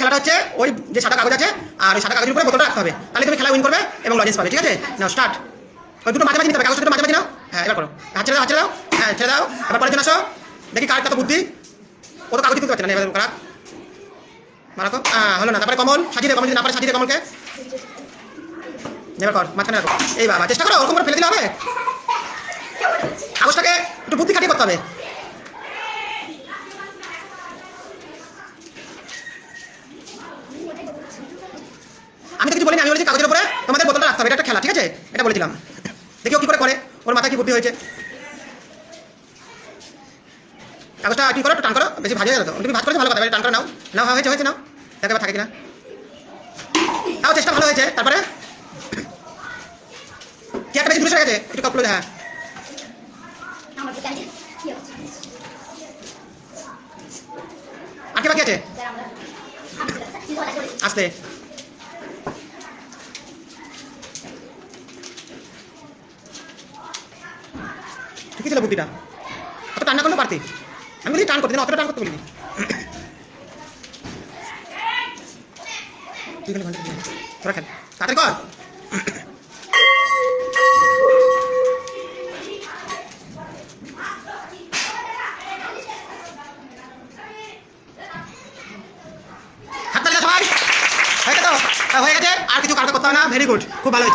খেলাটা হচ্ছে ওই যে সাদা কাগজ আছে আর ওই সাদা কাগজের উপরে বোতলটা রাখতে হবে, তাহলে তুমি খেলা উইন করবে এবং লজেন্স পাবে। ঠিক আছে, নাও স্টার্ট। ওই দুটো মাঝামাঝি নিতে হবে, কাগজটা মাঝামাঝি নাও। হ্যাঁ এবার করো, হাত ছেড়ে দাও, হাত ছেড়ে দাও। হ্যাঁ ছেড়ে দাও। এবার পরের জন আসো, দেখি কার কত বুদ্ধি। ও তো কাগজই তুলতে পারছে না, এবার খারাপ মারাকো। হলো না। তারপরে কমল সাজিয়ে দে, কমল যদি না পারে সাজিয়ে দে কমলকে। এবার কর, মাঝখানে রাখো। এই বাবা, চেষ্টা করো, ওরকম করে ফেলে দিলে হবে। কাগজটাকে একটু বুদ্ধি খাটিয়ে করতে হবে। আমি তো কিছু বলিনি, আমি বলেছি কাগজের উপরে তোমাদের বোতলটা রাখতে হবে, এটা একটা খেলা। ঠিক আছে, এটা বলেছিলাম। দেখি ও কি করে করে, ওর মাথায় কি বুদ্ধি হয়েছে। কাগজটা কি করো, টান করো, বেশি ভাজ হয়ে গেল তো। তুমি ভাজ করেছো ভালো কথা, টান করে নাও। নাও, হয়েছে হয়েছে, নাও। দেখো এবার থাকে কিনা। তাও চেষ্টা ভালো হয়েছে। তারপরে কি একটা বেশি দূরে সরে গেছে, একটু কাপ করে। হ্যাঁ আর কি বাকি আছে, আসতে ঠিকই ছিল বুদ্ধিটা। অত টান না করলেও পারতি। আমি বলি টান করতে, অতটা টান করতে বলিনি। তুই খেলে ভালো, তোরা খেল, তাড়াতাড়ি কর। হাত তালি দাও সবাই। হয়ে গেছে তো, হয়ে গেছে। আর কিছু কাজ করতে হবে না। ভেরি গুড, খুব ভালো হয়েছে।